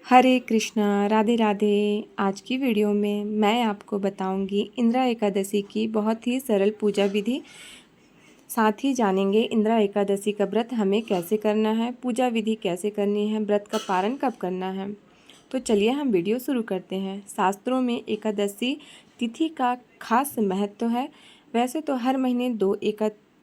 हरे कृष्णा, राधे राधे। आज की वीडियो में मैं आपको बताऊंगी इंदिरा एकादशी की बहुत ही सरल पूजा विधि। साथ ही जानेंगे इंदिरा एकादशी का व्रत हमें कैसे करना है, पूजा विधि कैसे करनी है, व्रत का पारण कब करना है। तो चलिए हम वीडियो शुरू करते हैं। शास्त्रों में एकादशी तिथि का खास महत्व है। वैसे तो हर महीने दो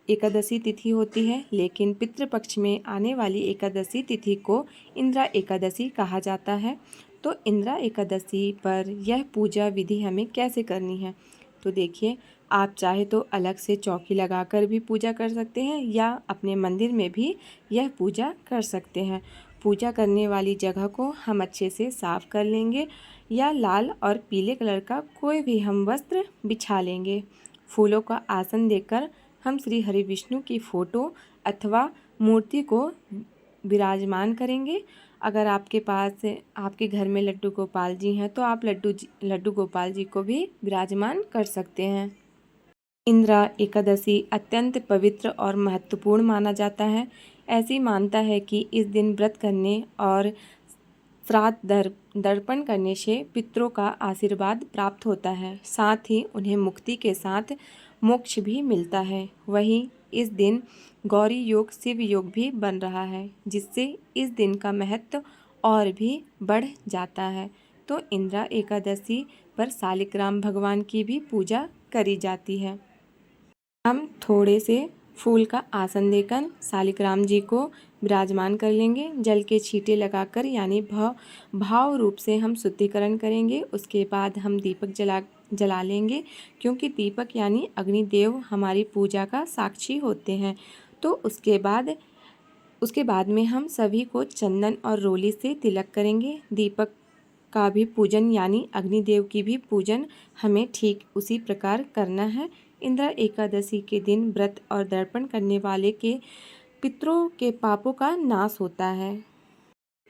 एकादशी तिथि होती है, लेकिन पितृपक्ष में आने वाली एकादशी तिथि को इंदिरा एकादशी कहा जाता है। तो इंदिरा एकादशी पर यह पूजा विधि हमें कैसे करनी है, तो देखिए, आप चाहे तो अलग से चौकी लगाकर भी पूजा कर सकते हैं या अपने मंदिर में भी यह पूजा कर सकते हैं। पूजा करने वाली जगह को हम अच्छे से साफ कर लेंगे या लाल और पीले कलर का कोई भी हम वस्त्र बिछा लेंगे। फूलों का आसन देकर हम श्री हरि विष्णु की फ़ोटो अथवा मूर्ति को विराजमान करेंगे। अगर आपके पास आपके घर में लड्डू गोपाल जी हैं तो आप लड्डू गोपाल जी को भी विराजमान कर सकते हैं। इंदिरा एकादशी अत्यंत पवित्र और महत्वपूर्ण माना जाता है। ऐसी मानता है कि इस दिन व्रत करने और श्राद्ध दर्पण करने से पितरों का आशीर्वाद प्राप्त होता है, साथ ही उन्हें मुक्ति के साथ मोक्ष भी मिलता है। वहीं इस दिन गौरी योग शिव योग भी बन रहा है, जिससे इस दिन का महत्व और भी बढ़ जाता है। तो इंदिरा एकादशी पर शालिग्राम भगवान की भी पूजा करी जाती है। हम थोड़े से फूल का आसन देकर शालिग्राम जी को विराजमान कर लेंगे। जल के छींटे लगाकर यानी भाव रूप से हम शुद्धिकरण करेंगे। उसके बाद हम दीपक जला लेंगे, क्योंकि दीपक यानी अग्निदेव हमारी पूजा का साक्षी होते हैं। तो उसके बाद में हम सभी को चंदन और रोली से तिलक करेंगे। दीपक का भी पूजन यानी अग्निदेव की भी पूजन हमें ठीक उसी प्रकार करना है। इंदिरा एकादशी के दिन व्रत और दर्पण करने वाले के पितरों के पापों का नाश होता है।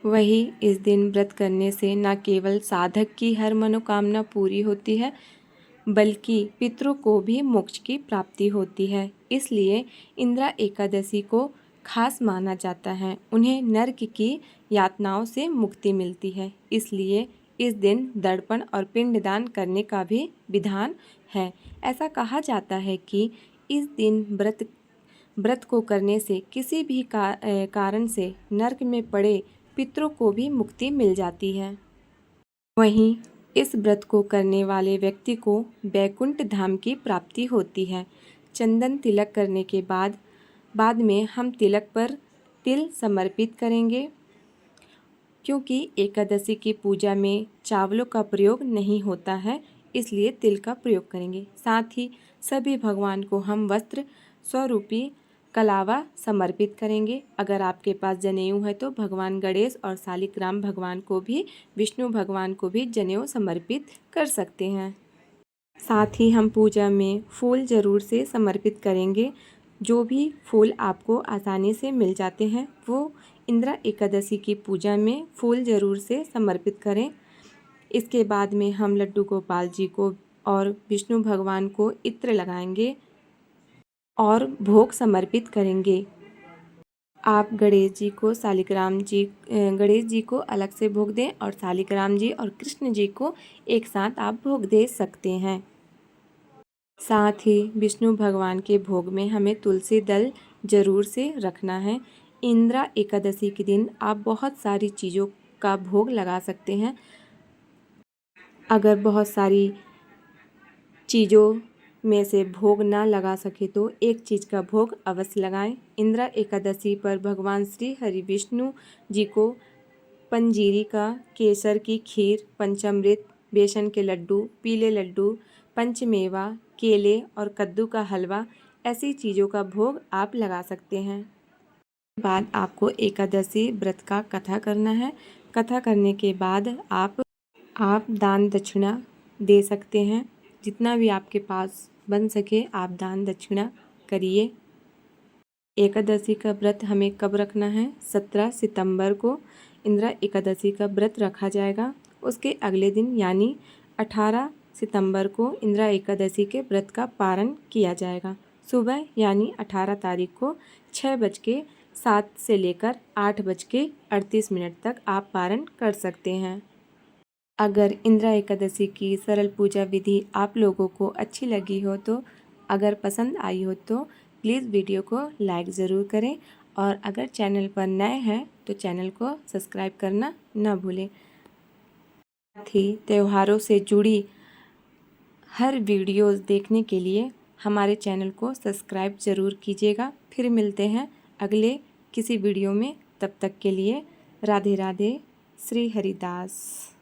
वही इस दिन व्रत करने से न केवल साधक की हर मनोकामना पूरी होती है, बल्कि पितरों को भी मोक्ष की प्राप्ति होती है। इसलिए इंदिरा एकादशी को खास माना जाता है। उन्हें नरक की यातनाओं से मुक्ति मिलती है। इसलिए इस दिन दर्पण और पिंडदान करने का भी विधान है। ऐसा कहा जाता है कि इस दिन व्रत को करने से किसी भी कारण से नरक में पड़े पितरों को भी मुक्ति मिल जाती है। वहीं इस व्रत को करने वाले व्यक्ति को वैकुंठ धाम की प्राप्ति होती है। चंदन तिलक करने के बाद में हम तिलक पर तिल समर्पित करेंगे, क्योंकि एकादशी की पूजा में चावलों का प्रयोग नहीं होता है, इसलिए तिल का प्रयोग करेंगे। साथ ही सभी भगवान को हम वस्त्र स्वरूपी कलावा समर्पित करेंगे। अगर आपके पास जनेऊ है तो भगवान गणेश और शालिग्राम भगवान को भी, विष्णु भगवान को भी जनेऊ समर्पित कर सकते हैं। साथ ही हम पूजा में फूल जरूर से समर्पित करेंगे। जो भी फूल आपको आसानी से मिल जाते हैं वो इंदिरा एकादशी की पूजा में फूल जरूर से समर्पित करें। इसके बाद में हम लड्डू गोपाल जी को और विष्णु भगवान को इत्र लगाएंगे और भोग समर्पित करेंगे। आप गणेश जी को अलग से भोग दें और शालिग्राम जी और कृष्ण जी को एक साथ आप भोग दे सकते हैं। साथ ही विष्णु भगवान के भोग में हमें तुलसी दल जरूर से रखना है। इंदिरा एकादशी के दिन आप बहुत सारी चीज़ों का भोग लगा सकते हैं। अगर बहुत सारी चीज़ों में से भोग ना लगा सके तो एक चीज़ का भोग अवश्य लगाएं। इंदिरा एकादशी पर भगवान श्री हरि विष्णु जी को पंजीरी का, केसर की खीर, पंचामृत, बेसन के लड्डू, पीले लड्डू, पंचमेवा, केले और कद्दू का हलवा, ऐसी चीज़ों का भोग आप लगा सकते हैं। बाद आपको एकादशी व्रत का कथा करना है। कथा करने के बाद आप दान दक्षिणा दे सकते हैं। जितना भी आपके पास बन सके आप दान दक्षिणा करिए। एकादशी का व्रत हमें कब रखना है? 17 सितंबर को इंदिरा एकादशी का व्रत रखा जाएगा। उसके अगले दिन यानी 18 सितंबर को इंदिरा एकादशी के व्रत का पारण किया जाएगा। सुबह यानी 18 तारीख को 6 7 से लेकर 8:38 तक आप पारण कर सकते हैं। अगर इंदिरा एकादशी की सरल पूजा विधि आप लोगों को अच्छी लगी हो तो अगर पसंद आई हो तो प्लीज़ वीडियो को लाइक ज़रूर करें और अगर चैनल पर नए हैं तो चैनल को सब्सक्राइब करना न भूलें। साथ ही त्योहारों से जुड़ी हर वीडियोस देखने के लिए हमारे चैनल को सब्सक्राइब ज़रूर कीजिएगा। फिर मिलते हैं अगले किसी वीडियो में, तब तक के लिए राधे राधे। श्री हरिदास।